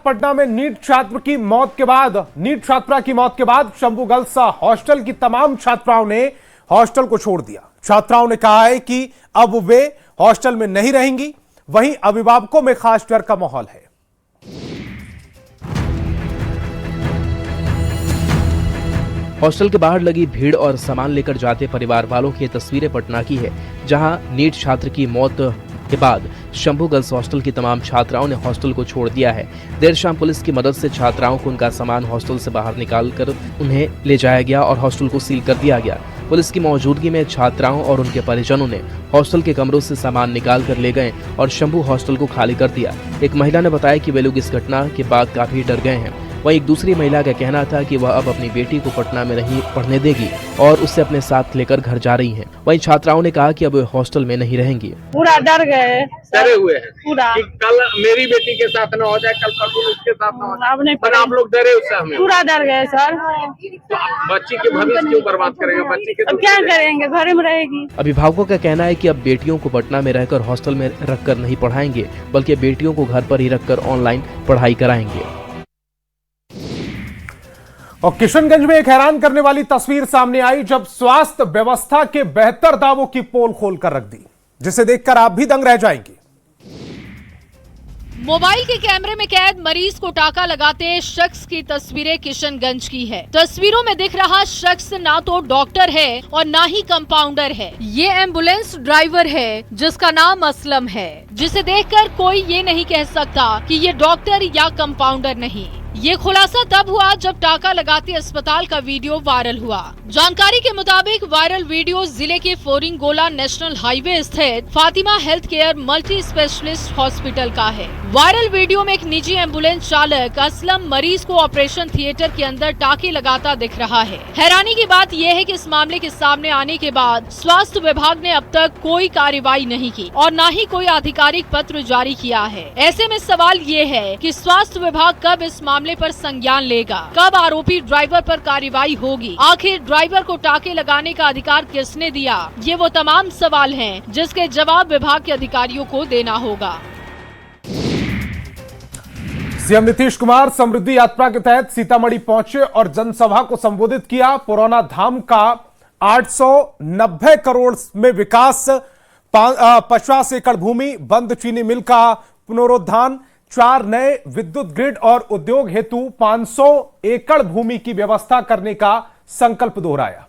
पटना में नीट छात्रा की मौत के बाद शंभू गर्ल्स हॉस्टल की तमाम छात्राओं ने हॉस्टल को छोड़ दिया। छात्राओं ने कहा है कि अब वे हॉस्टल में नहीं रहेंगी। वहीं अभिभावकों में खास डर का माहौल है। हॉस्टल के बाहर लगी भीड़ और सामान लेकर जाते परिवार वालों की तस्वीरें पटना की है, जहां नीट छात्र की मौत के बाद शंभू गर्ल्स हॉस्टल की तमाम छात्राओं ने हॉस्टल को छोड़ दिया है। देर शाम पुलिस की मदद से छात्राओं को उनका सामान हॉस्टल से बाहर निकालकर उन्हें ले जाया गया और हॉस्टल को सील कर दिया गया। पुलिस की मौजूदगी में छात्राओं और उनके परिजनों ने हॉस्टल के कमरों से सामान निकाल कर ले गए और शंभू हॉस्टल को खाली कर दिया। एक महिला ने बताया कि वे लोग इस घटना के बाद काफी डर गए हैं। वहीं एक दूसरी महिला का कहना था कि वह अब अपनी बेटी को पटना में नहीं पढ़ने देगी और उसे अपने साथ लेकर घर जा रही हैं। वहीं छात्राओं ने कहा कि अब वे हॉस्टल में नहीं रहेंगी। पूरा डर गए, डरे हुए हैं पूरा कि कल मेरी बेटी के साथ न हो जाए, कल परसों उसके साथ न हो जाए, पर आप लोग डरे उससे। हमें पूरा डर गए सर। तो बच्ची के भविष्य क्यों बर्बाद करेंगे? बच्ची के अब क्या करेंगे, घर में रहेगी। अभिभावकों का कहना है कि अब बेटियों को पटना में रहकर हॉस्टल में रखकर नहीं पढ़ाएंगे, बल्कि बेटियों को घर पर ही रखकर ऑनलाइन पढ़ाई कराएंगे। और किशनगंज में एक हैरान करने वाली तस्वीर सामने आई जब स्वास्थ्य व्यवस्था के बेहतर दावों की पोल खोलकर रख दी, जिसे देखकर आप भी दंग रह जाएंगे। मोबाइल के कैमरे में कैद मरीज को टाका लगाते शख्स की तस्वीरें किशनगंज की है। तस्वीरों में दिख रहा शख्स ना तो डॉक्टर है और ना ही कंपाउंडर है। ये एम्बुलेंस ड्राइवर है जिसका नाम असलम है, जिसे देखकर कोई ये नहीं कह सकता कि ये डॉक्टर या कंपाउंडर नहीं। ये खुलासा तब हुआ जब टाका लगाते अस्पताल का वीडियो वायरल हुआ। जानकारी के मुताबिक वायरल वीडियो जिले के फोरिंगोला नेशनल हाईवे स्थित Fatima health care multi specialist hospital का है। वायरल वीडियो में एक निजी एम्बुलेंस चालक असलम मरीज को ऑपरेशन थिएटर के अंदर टाके लगाता दिख रहा है। हैरानी की बात यह है कि इस मामले के सामने आने के बाद स्वास्थ्य विभाग ने अब तक कोई कार्रवाई नहीं की और न ही कोई आधिकारिक पत्र जारी किया है। ऐसे में सवाल ये है कि स्वास्थ्य विभाग कब इस मामले पर संज्ञान लेगा, कब आरोपी ड्राइवर पर कार्रवाई होगी, आखिर ड्राइवर को टाके लगाने का अधिकार किसने दिया? ये वो तमाम सवाल हैं जिसके जवाब विभाग के अधिकारियों को देना होगा। सीएम नीतीश कुमार समृद्धि यात्रा के तहत सीतामढ़ी पहुंचे और जनसभा को संबोधित किया। पुरौना धाम का 890 करोड़ में विकास, 50 एकड़ भूमि, बंद चीनी मिल का पुनरुद्धार, 4 नए विद्युत ग्रिड और उद्योग हेतु 500 एकड़ भूमि की व्यवस्था करने का संकल्प दोहराया।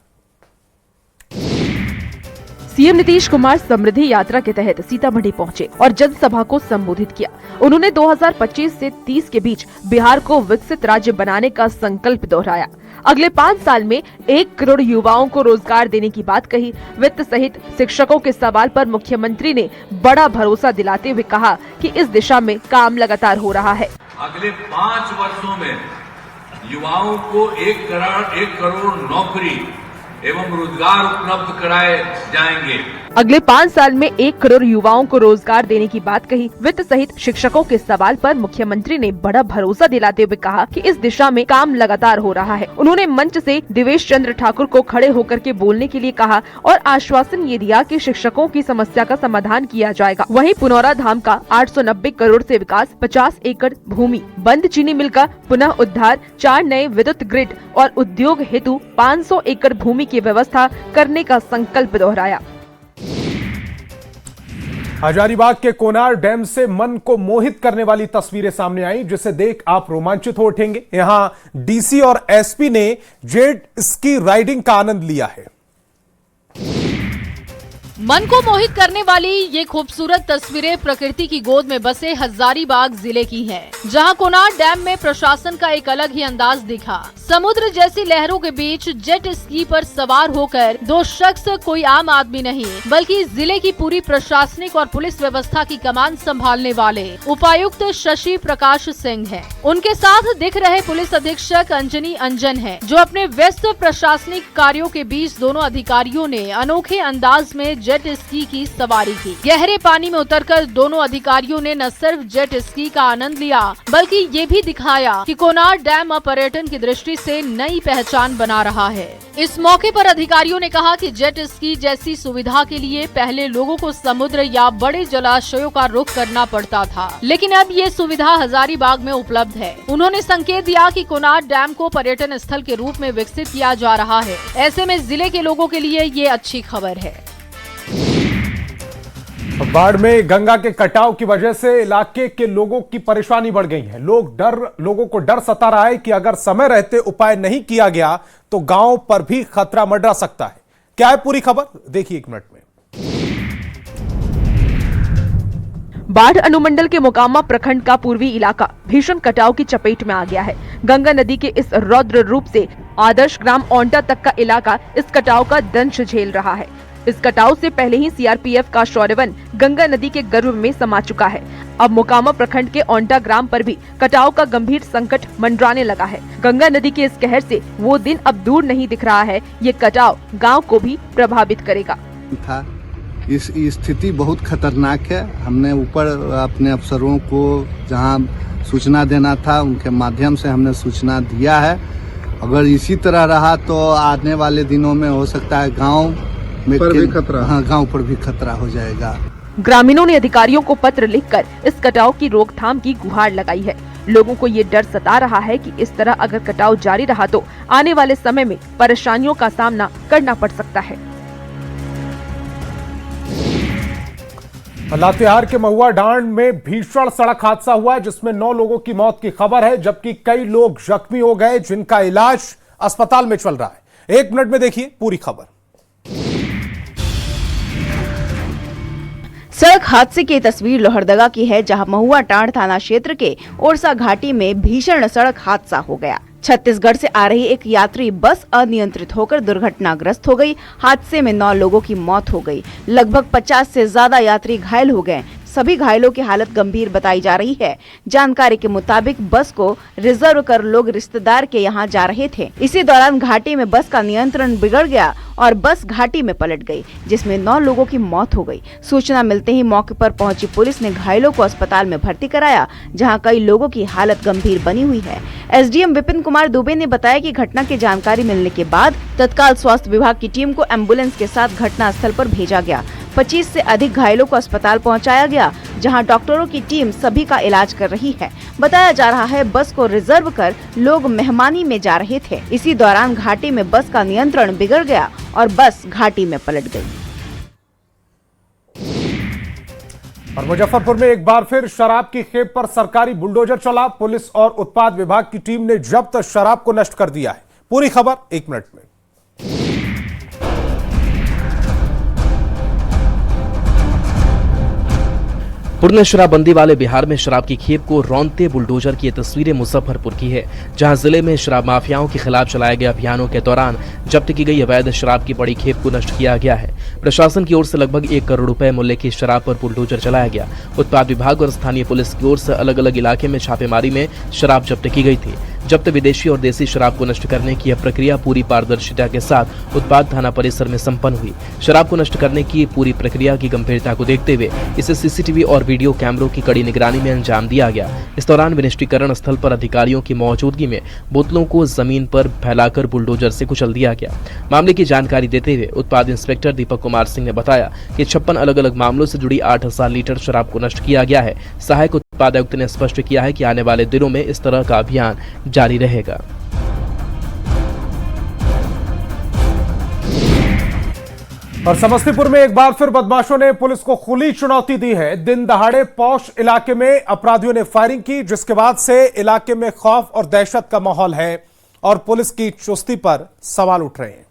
सीएम नीतीश कुमार समृद्धि यात्रा के तहत सीतामढ़ी पहुंचे और जनसभा को संबोधित किया। उन्होंने 2025 से 30 के बीच बिहार को विकसित राज्य बनाने का संकल्प दोहराया। अगले 5 साल में 1 करोड़ युवाओं को रोजगार देने की बात कही। वित्त सहित शिक्षकों के सवाल पर मुख्यमंत्री ने बड़ा भरोसा दिलाते हुए कहा कि इस दिशा में काम लगातार हो रहा है। अगले 5 वर्षों में युवाओं को 1 करोड़ नौकरी एवं रोजगार उपलब्ध कराए जाएंगे। अगले 5 साल में 1 करोड़ युवाओं को रोजगार देने की बात कही। वित्त सहित शिक्षकों के सवाल पर मुख्यमंत्री ने बड़ा भरोसा दिलाते हुए कहा कि इस दिशा में काम लगातार हो रहा है। उन्होंने मंच से देवेश चंद्र ठाकुर को खड़े होकर के बोलने के लिए कहा और आश्वासन ये दिया कि शिक्षकों की समस्या का समाधान किया जाएगा। वहीं पुनौरा धाम का 890 करोड़ से विकास, 50 एकड़ भूमि, बंद चीनी मिल का पुनः उद्धार, 4 नए विद्युत ग्रिड और उद्योग हेतु 500 एकड़ भूमि की व्यवस्था करने का संकल्प दोहराया। हजारीबाग के कोनार डैम से मन को मोहित करने वाली तस्वीरें सामने आई, जिसे देख आप रोमांचित हो उठेंगे। यहां डीसी और एसपी ने जेट स्की राइडिंग का आनंद लिया है। मन को मोहित करने वाली ये खूबसूरत तस्वीरें प्रकृति की गोद में बसे हजारीबाग जिले की हैं, जहां कोनार डैम में प्रशासन का एक अलग ही अंदाज दिखा। समुद्र जैसी लहरों के बीच जेट स्की पर सवार होकर 2 शख्स कोई आम आदमी नहीं, बल्कि जिले की पूरी प्रशासनिक और पुलिस व्यवस्था की कमान संभालने वाले उपायुक्त शशि प्रकाश सिंह हैं। उनके साथ दिख रहे पुलिस अधीक्षक अंजनी अंजन है, जो अपने व्यस्त प्रशासनिक कार्यों के बीच दोनों अधिकारियों ने अनोखे अंदाज में जेट स्की की सवारी की। गहरे पानी में उतरकर दोनों अधिकारियों ने न सिर्फ जेट स्की का आनंद लिया बल्कि ये भी दिखाया कि कोनार्ड डैम अब पर्यटन की दृष्टि से नई पहचान बना रहा है। इस मौके पर अधिकारियों ने कहा कि जेट स्की जैसी सुविधा के लिए पहले लोगों को समुद्र या बड़े जलाशयों का रुख करना पड़ता था, लेकिन अब ये सुविधा हजारीबाग में उपलब्ध है। उन्होंने संकेत दिया कि कोनार्ड डैम को पर्यटन स्थल के रूप में विकसित किया जा रहा है। ऐसे में जिले के लोगों के लिए ये अच्छी खबर है। बाढ़ में गंगा के कटाव की वजह से इलाके के लोगों की परेशानी बढ़ गई है। लोगों को डर सता रहा है कि अगर समय रहते उपाय नहीं किया गया तो गांव पर भी खतरा मंडरा सकता है। क्या है पूरी खबर, देखिए 1 मिनट में। बाढ़ अनुमंडल के मोकामा प्रखंड का पूर्वी इलाका भीषण कटाव की चपेट में आ गया है। गंगा नदी के इस रौद्र रूप से आदर्श ग्राम ओंटा तक का इलाका इस कटाव का दंश झेल रहा है। इस कटाव से पहले ही सीआरपीएफ का शौर्यवन गंगा नदी के गर्भ में समा चुका है। अब मोकामा प्रखंड के ओंटा ग्राम पर भी कटाव का गंभीर संकट मंडराने लगा है। गंगा नदी के इस कहर से वो दिन अब दूर नहीं दिख रहा है। ये कटाव गाँव को भी प्रभावित करेगा। इस स्थिति बहुत खतरनाक है। हमने ऊपर अपने अफसरों को जहां सूचना देना था उनके माध्यम से हमने सूचना दिया है। अगर इसी तरह रहा तो आने वाले दिनों में हो सकता है गांव में भी खतरा, गांव पर भी खतरा हो जाएगा। ग्रामीणों ने अधिकारियों को पत्र लिखकर इस कटाव की रोकथाम की गुहार लगाई है। लोगों को ये डर सता रहा है कि इस तरह अगर कटाव जारी रहा तो आने वाले समय में परेशानियों का सामना करना पड़ सकता है। लातेहार के महुआ डांड में भीषण सड़क हादसा हुआ है जिसमें 9 लोगों की मौत की खबर है, जबकि कई लोग जख्मी हो गए जिनका इलाज अस्पताल में चल रहा है। 1 मिनट में देखिए पूरी खबर। सड़क हादसे की तस्वीर लोहरदगा की है, जहां महुआ टांड थाना क्षेत्र के ओरसा घाटी में भीषण सड़क हादसा हो गया। छत्तीसगढ़ से आ रही एक यात्री बस अनियंत्रित होकर दुर्घटनाग्रस्त हो गई। हादसे में 9 लोगों की मौत हो गई। लगभग 50 से ज्यादा यात्री घायल हो गए। सभी घायलों की हालत गंभीर बताई जा रही है। जानकारी के मुताबिक बस को रिजर्व कर लोग रिश्तेदार के यहां जा रहे थे। इसी दौरान घाटी में बस का नियंत्रण बिगड़ गया और बस घाटी में पलट गई, जिसमें 9 लोगों की मौत हो गई। सूचना मिलते ही मौके पर पहुंची पुलिस ने घायलों को अस्पताल में भर्ती कराया, जहां कई लोगों की हालत गंभीर बनी हुई है। एसडीएम विपिन कुमार दुबे ने बताया कि घटना की जानकारी मिलने के बाद तत्काल स्वास्थ्य विभाग की टीम को एम्बुलेंस के साथ घटना स्थल पर भेजा गया। 25 से अधिक घायलों को अस्पताल पहुंचाया गया, जहां डॉक्टरों की टीम सभी का इलाज कर रही है। बताया जा रहा है बस को रिजर्व कर लोग मेहमानी में जा रहे थे। इसी दौरान घाटी में बस का नियंत्रण बिगड़ गया और बस घाटी में पलट गई। और मुजफ्फरपुर में एक बार फिर शराब की खेप पर सरकारी बुलडोजर चला। पुलिस और उत्पाद विभाग की टीम ने जब्त शराब को नष्ट कर दिया है। पूरी खबर 1 मिनट में। पूर्ण शराबबंदी वाले बिहार में शराब की खेप को रौंदते बुलडोजर की ये तस्वीरें मुजफ्फरपुर की है, जहां जिले में शराब माफियाओं के खिलाफ चलाए गए अभियानों के दौरान जब्त की गई अवैध शराब की बड़ी खेप को नष्ट किया गया है। प्रशासन की ओर से लगभग 1 करोड़ रुपए मूल्य की शराब पर बुलडोजर चलाया गया। उत्पाद विभाग और स्थानीय पुलिस की ओर से अलग अलग इलाके में छापेमारी में शराब जब्त की गई थी। जब्त विदेशी और देसी शराब को नष्ट करने की यह प्रक्रिया पूरी पारदर्शिता के साथ उत्पाद थाना परिसर में संपन्न हुई। शराब को नष्ट करने की पूरी प्रक्रिया की गंभीरता को देखते हुए इसे सीसीटीवी और वीडियो कैमरों की कड़ी निगरानी में अंजाम दिया गया। इस दौरान विनिष्टीकरण स्थल पर अधिकारियों की मौजूदगी में बोतलों को जमीन पर फैलाकर बुलडोजर से कुचल दिया गया। मामले की जानकारी देते हुए उत्पाद इंस्पेक्टर दीपक कुमार सिंह ने बताया कि 56 अलग अलग मामलों से जुड़ी 8000 लीटर शराब को नष्ट किया गया है। सहायक उत्पाद आयुक्त ने स्पष्ट किया है कि आने वाले दिनों में इस तरह का अभियान जारी रहेगा। और समस्तीपुर में एक बार फिर बदमाशों ने पुलिस को खुली चुनौती दी है। दिन दहाड़े पौष इलाके में अपराधियों ने फायरिंग की, जिसके बाद से इलाके में खौफ और दहशत का माहौल है और पुलिस की चुस्ती पर सवाल उठ रहे हैं।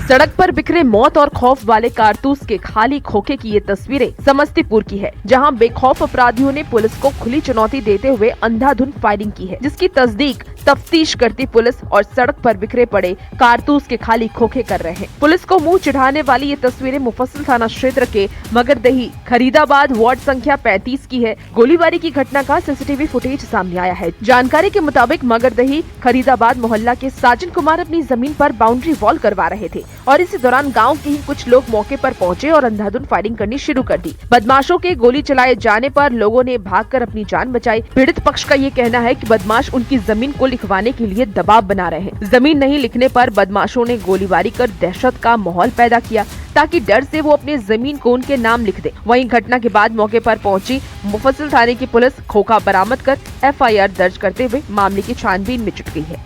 सड़क पर बिखरे मौत और खौफ वाले कारतूस के खाली खोखे की ये तस्वीरें समस्तीपुर की है, जहां बेखौफ अपराधियों ने पुलिस को खुली चुनौती देते हुए अंधाधुंध फायरिंग की है, जिसकी तस्दीक तफ्तीश करती पुलिस और सड़क पर बिखरे पड़े कारतूस के खाली खोखे कर रहे हैं। पुलिस को मुंह चिढ़ाने वाली ये तस्वीरें मुफस्सिल थाना क्षेत्र के मगरदही खरीदाबाद वार्ड संख्या 35 की है। गोलीबारी की घटना का सीसीटीवी फुटेज सामने आया है। जानकारी के मुताबिक मगरदही खरीदाबाद मोहल्ला के साजन कुमार अपनी जमीन पर बाउंड्री वॉल करवा रहे थे और इसी दौरान गाँव के ही कुछ लोग मौके पर पहुँचे और अंधाधुंध फायरिंग करनी शुरू कर दी। बदमाशों के गोली चलाए जाने पर लोगों ने भागकर अपनी जान बचाई। पीड़ित पक्ष का ये कहना है कि बदमाश उनकी जमीन को लिखवाने के लिए दबाव बना रहे हैं। जमीन नहीं लिखने पर बदमाशों ने गोलीबारी कर दहशत का माहौल पैदा किया ताकि डर से वो अपनी जमीन को उनके नाम लिख दे। वहीं घटना के बाद मौके पर पहुंची मुफस्सिल थाने की पुलिस खोखा बरामद कर एफआईआर दर्ज करते हुए मामले की छानबीन में जुट गई है।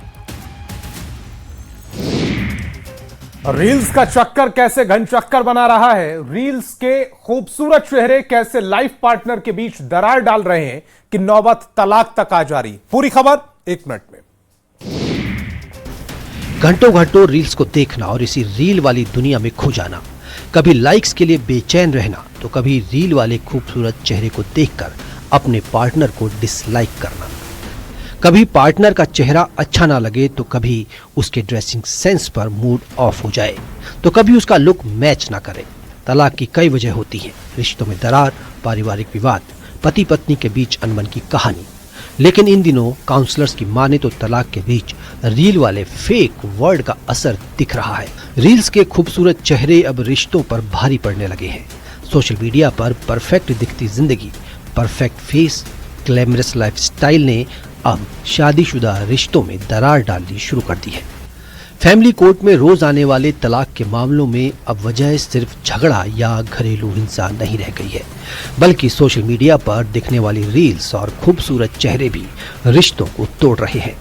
रील्स का चक्कर कैसे घन चक्कर बना रहा है, रील्स के खूबसूरत चेहरे कैसे लाइफ पार्टनर के बीच दरार डाल रहे हैं कि नौबत तलाक तक आ जा रही। पूरी खबर 1 मिनट में। घंटों घंटों रील्स को देखना और इसी रील वाली दुनिया में खो जाना, कभी लाइक्स के लिए बेचैन रहना तो कभी रील वाले खूबसूरत चेहरे को देखकर अपने पार्टनर को डिसलाइक करना, कभी पार्टनर का चेहरा अच्छा ना लगे तो कभी उसके ड्रेसिंग सेंस पर मूड ऑफ हो जाए तो कभी उसका लुक मैच ना करे। तलाक की कई वजह होती हैं, रिश्तों में दरार, पारिवारिक विवाद, पति पत्नी के बीच अनबन की कहानी। लेकिन इन दिनों काउंसलर्स की माने तो तलाक के बीच रील वाले फेक वर्ड का असर दिख रहा है। रील्स के खूबसूरत चेहरे अब रिश्तों पर भारी पड़ने लगे हैं। सोशल मीडिया पर परफेक्ट दिखती जिंदगी, परफेक्ट फेस, ग्लैमरस लाइफस्टाइल ने अब शादीशुदा रिश्तों में दरार डालनी शुरू कर दी है। फैमिली कोर्ट में रोज आने वाले तलाक के मामलों में अब वजह सिर्फ झगड़ा या घरेलू हिंसा नहीं रह गई है, बल्कि सोशल मीडिया पर दिखने वाली रील्स और खूबसूरत चेहरे भी रिश्तों को तोड़ रहे हैं।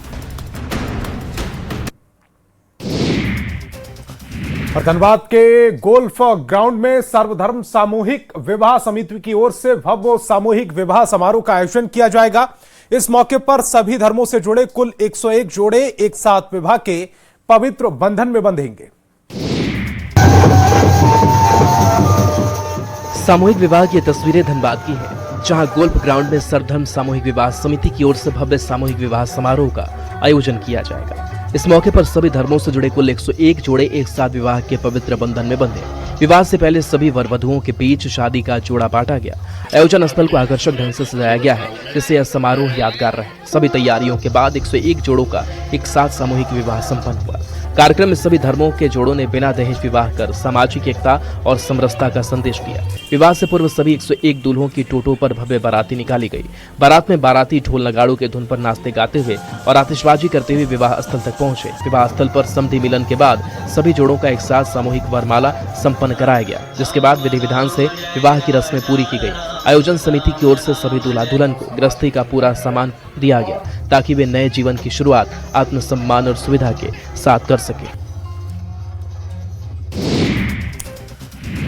और धनबाद के गोल्फ ग्राउंड में सर्वधर्म सामूहिक विवाह समिति की ओर से भव्य सामूहिक विवाह समारोह का आयोजन किया जाएगा। इस मौके पर सभी धर्मों से जुड़े कुल 101 जोड़े एक साथ विवाह के पवित्र बंधन में बंधेंगे। सामूहिक विवाह की तस्वीरें धनबाद की है, जहां गोल्फ ग्राउंड में सर्वधर्म सामूहिक विवाह समिति की ओर से भव्य सामूहिक विवाह समारोह का आयोजन किया जाएगा। इस मौके पर सभी धर्मों से जुड़े कुल 101 जोड़े एक साथ विवाह के पवित्र बंधन में बंधे। विवाह से पहले सभी वर वधुओं के बीच शादी का जोड़ा बांटा गया। आयोजन स्थल को आकर्षक ढंग से सजाया गया है, जिससे यह समारोह यादगार रहे। सभी तैयारियों के बाद 101 जोड़ों का एक साथ सामूहिक विवाह संपन्न हुआ। कार्यक्रम में सभी धर्मों के जोड़ों ने बिना दहेज विवाह कर सामाजिक एकता और समरसता का संदेश दिया। विवाह से पूर्व सभी 101 दूल्हों की टोटों पर भव्य बाराती निकाली गई। बारात में बाराती ढोल नगाड़ों के धुन पर नाचते गाते हुए और आतिशबाजी करते हुए विवाह स्थल तक पहुंचे। विवाह स्थल पर समधि मिलन के बाद सभी जोड़ों का एक साथ सामूहिक वरमाला संपन्न कराया गया, जिसके बाद विधि विधान से विवाह की रस्में पूरी की गई। आयोजन समिति की ओर से सभी दूल्हा दुल्हन को गृहस्थी का पूरा सामान दिया गया, ताकि वे नए जीवन की शुरुआत आत्मसम्मान और सुविधा के साथ कर सके।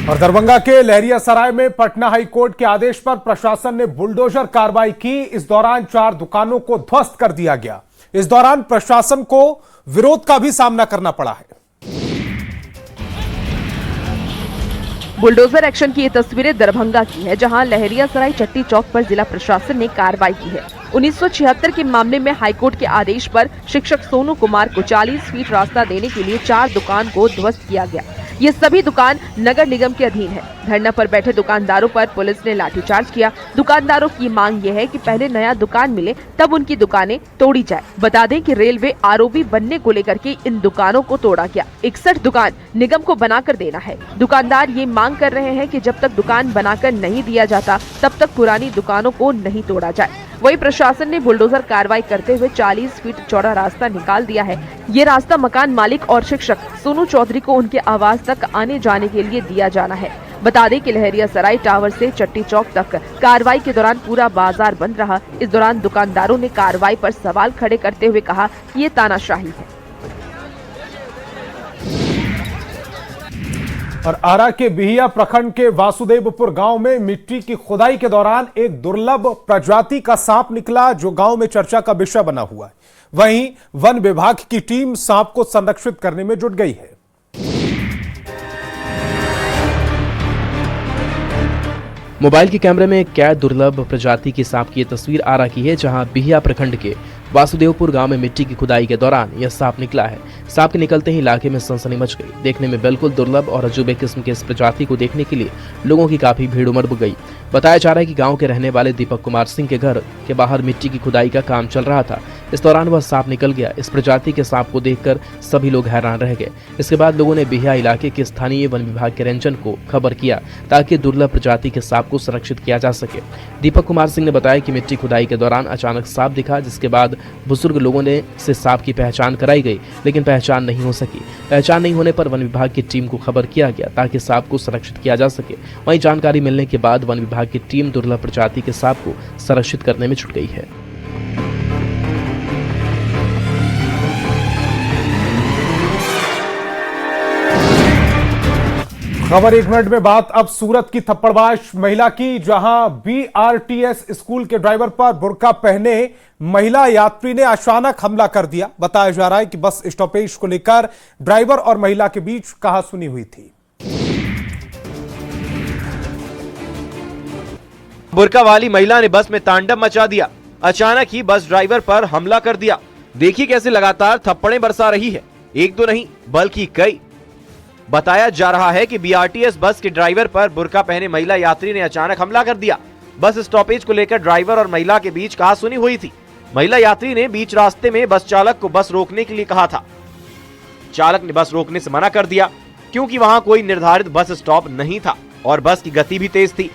और दरभंगा के लहरियासराय में पटना हाईकोर्ट के आदेश पर प्रशासन ने बुलडोजर कार्रवाई की। इस दौरान 4 दुकानों को ध्वस्त कर दिया गया। इस दौरान प्रशासन को विरोध का भी सामना करना पड़ा है। बुलडोजर एक्शन की ये तस्वीरें दरभंगा की है, जहां लहरियासराय चट्टी चौक पर जिला प्रशासन ने कार्रवाई की है। 1976 के मामले में हाईकोर्ट के आदेश पर शिक्षक सोनू कुमार को 40 फीट रास्ता देने के लिए 4 दुकान को ध्वस्त किया गया। ये सभी दुकान नगर निगम के अधीन है। धरना पर बैठे दुकानदारों पर पुलिस ने लाठीचार्ज किया। दुकानदारों की मांग ये है कि पहले नया दुकान मिले तब उनकी दुकानें तोड़ी जाए। बता दें कि रेलवे आरओबी बनने को लेकर के इन दुकानों को तोड़ा गया। 61 दुकान निगम को बनाकर देना है। दुकानदार ये मांग कर रहे हैं कि जब तक दुकान बनाकर नहीं दिया जाता तब तक पुरानी दुकानों को नहीं तोड़ा जाए। वही प्रशासन ने बुलडोजर कार्रवाई करते हुए 40 फीट चौड़ा रास्ता निकाल दिया है। ये रास्ता मकान मालिक और शिक्षक सोनू चौधरी को उनके आवास तक आने जाने के लिए दिया जाना है। बता दें कि लहरियासराय टावर से चट्टी चौक तक कार्रवाई के दौरान पूरा बाजार बंद रहा। इस दौरान दुकानदारों ने कार्रवाई पर सवाल खड़े करते हुए कहा कि ये तानाशाही है। और आरा के बिहिया प्रखंड के वासुदेवपुर गांव में मिट्टी की खुदाई के दौरान एक दुर्लभ प्रजाति का सांप निकला, जो गांव में चर्चा का विषय बना हुआ है। वहीं वन विभाग की टीम सांप को संरक्षित करने में जुट गई है। मोबाइल के कैमरे में कैद दुर्लभ प्रजाति की सांप की तस्वीर आरा की है, जहां बिहिया प्रखंड के वासुदेवपुर गांव में मिट्टी की खुदाई के दौरान यह सांप निकला है। सांप के निकलते ही इलाके में सनसनी मच गई। देखने में बिल्कुल दुर्लभ और अजूबे किस्म के इस प्रजाति को देखने के लिए लोगों की काफी भीड़ उमड़ गई। बताया जा रहा है कि गांव के रहने वाले दीपक कुमार सिंह के घर के बाहर मिट्टी की खुदाई का काम चल रहा था इस दौरान वह सांप निकल गया। इस प्रजाति के सांप को देखकर सभी लोग हैरान रह गए। इसके बाद लोगों ने बिहिया इलाके के स्थानीय वन विभाग के रेंजर को खबर किया ताकि दुर्लभ प्रजाति के सांप को संरक्षित किया जा सके। दीपक कुमार सिंह ने बताया कि मिट्टी खुदाई के दौरान अचानक सांप दिखा, जिसके बाद बुजुर्ग लोगों ने से सांप की पहचान कराई गई, लेकिन पहचान नहीं हो सकी। पहचान नहीं होने पर वन विभाग की टीम को खबर किया गया ताकि सांप को संरक्षित किया जा सके। वहीं जानकारी मिलने के बाद वन विभाग की टीम दुर्लभ प्रजाति के सांप को संरक्षित करने में जुट गई है। खबर 1 मिनट में बात अब सूरत की थप्पड़बाज महिला की, जहां बीआरटीएस स्कूल के ड्राइवर पर बुर्का पहने महिला यात्री ने अचानक हमला कर दिया। बताया जा रहा है कि बस स्टॉपेज को लेकर ड्राइवर और महिला के बीच कहासुनी हुई थी। बुर्का वाली महिला ने बस में तांडव मचा दिया। अचानक ही बस ड्राइवर पर हमला कर दिया। देखिए कैसे लगातार थप्पड़ें बरसा रही है, एक दो नहीं बल्कि कई। बताया जा रहा है कि बीआरटीएस बस के ड्राइवर पर बुर्का पहने महिला यात्री ने अचानक हमला कर दिया। बस स्टॉपेज को लेकर ड्राइवर और महिला के बीच कहासुनी हुई थी। महिला यात्री ने बीच रास्ते में बस चालक को बस रोकने के लिए कहा था। चालक ने बस रोकने से मना कर दिया क्योंकि वहां कोई निर्धारित बस स्टॉप नहीं था और बस की गति भी तेज थी।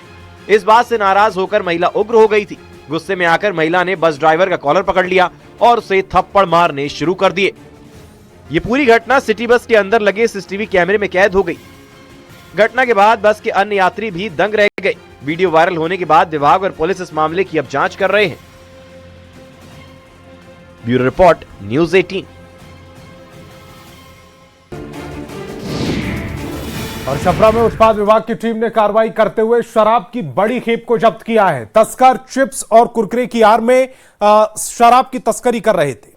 इस बात से नाराज होकर महिला उग्र हो गई थी। गुस्से में आकर महिला ने बस ड्राइवर का कॉलर पकड़ लिया और उसे थप्पड़ मारने शुरू कर दिए। ये पूरी घटना सिटी बस के अंदर लगे सीसीटीवी कैमरे में कैद हो गई। घटना के बाद बस के अन्य यात्री भी दंग रह गए। वीडियो वायरल होने के बाद विभाग और पुलिस इस मामले की अब जांच कर रहे हैं। Bureau report, news 18। और छपरा में उत्पाद विभाग की टीम ने कार्रवाई करते हुए शराब की बड़ी खेप को जब्त किया है। तस्कर चिप्स और कुरकुरे की आड़ में शराब की तस्करी कर रहे थे।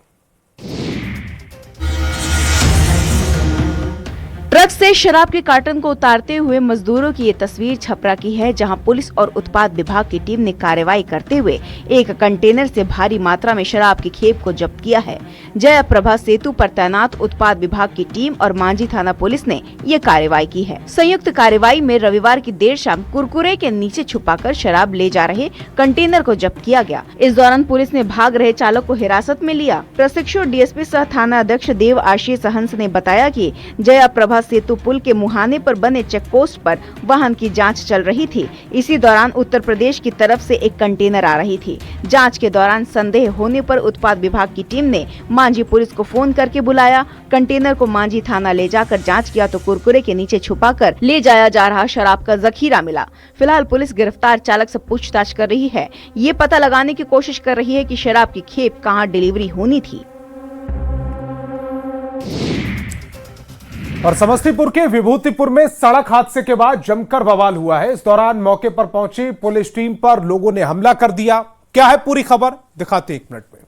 ट्रक से शराब के कार्टन को उतारते हुए मजदूरों की ये तस्वीर छपरा की है, जहां पुलिस और उत्पाद विभाग की टीम ने कार्रवाई करते हुए एक कंटेनर से भारी मात्रा में शराब की खेप को जब्त किया है। जय प्रभा सेतु पर तैनात उत्पाद विभाग की टीम और मांझी थाना पुलिस ने ये कार्रवाई की है। संयुक्त कार्रवाई में रविवार की देर शाम कुरकुरे के नीचे छुपाकर शराब ले जा रहे कंटेनर को जब्त किया गया। इस दौरान पुलिस ने भाग रहे चालक को हिरासत में लिया। प्रशिक्षु डीएसपी सह थाना अध्यक्ष देव आशीष हंस ने बताया कि जय प्रभा सेतु पुल के मुहाने पर बने चेक पोस्ट पर वाहन की जांच चल रही थी। इसी दौरान उत्तर प्रदेश की तरफ से एक कंटेनर आ रही थी। जांच के दौरान संदेह होने पर उत्पाद विभाग की टीम ने मांझी पुलिस को फोन करके बुलाया। कंटेनर को मांझी थाना ले जाकर जांच किया तो कुरकुरे के नीचे छुपाकर ले जाया जा रहा शराब का जखीरा मिला। फिलहाल पुलिस गिरफ्तार चालक से पूछताछ कर रही है। ये पता लगाने की कोशिश कर रही है कि शराब की खेप कहां डिलीवरी होनी थी। और समस्तीपुर के विभूतिपुर में सड़क हादसे के बाद जमकर बवाल हुआ है। इस दौरान मौके पर पहुंची पुलिस टीम पर लोगों ने हमला कर दिया। क्या है पूरी खबर, दिखाते 1 मिनट में।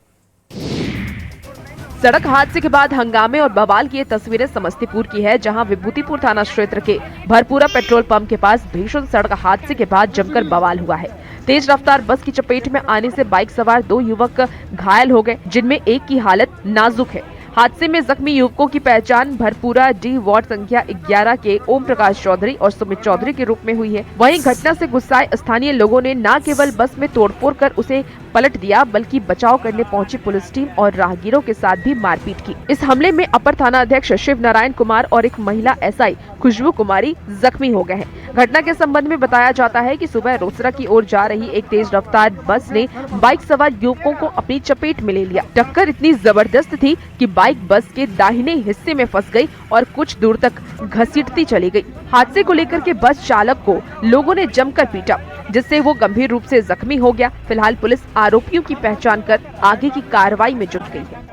सड़क हादसे के बाद हंगामे और बवाल की ये तस्वीरें समस्तीपुर की है, जहां विभूतिपुर थाना क्षेत्र के भरपूरा पेट्रोल पंप के पास भीषण सड़क हादसे के बाद जमकर बवाल हुआ है। तेज रफ्तार बस की चपेट में आने से बाइक सवार 2 युवक घायल हो गए, जिनमें एक की हालत नाजुक है। हादसे में जख्मी युवकों की पहचान भरपूरा डी वार्ड संख्या 11 के ओम प्रकाश चौधरी और सुमित चौधरी के रूप में हुई है। वहीं घटना से गुस्साए स्थानीय लोगों ने न केवल बस में तोड़फोड़ कर उसे पलट दिया, बल्कि बचाव करने पहुंची पुलिस टीम और राहगीरों के साथ भी मारपीट की। इस हमले में अपर थाना अध्यक्ष शिव नारायण कुमार और एक महिला एसआई खुशबू कुमारी जख्मी हो गए हैं। घटना के संबंध में बताया जाता है कि सुबह रोसड़ा की ओर जा रही एक तेज रफ्तार बस ने बाइक सवार युवकों को अपनी चपेट में ले लिया। टक्कर इतनी जबरदस्त थी कि बाइक बस के दाहिने हिस्से में फंस गई और कुछ दूर तक घसीटती चली गई। हादसे को लेकर के बस चालक को लोगों ने जमकर पीटा, जिससे वो गंभीर रूप से जख्मी हो गया। फिलहाल पुलिस आरोपियों की पहचान कर आगे की कार्रवाई में जुट गई है।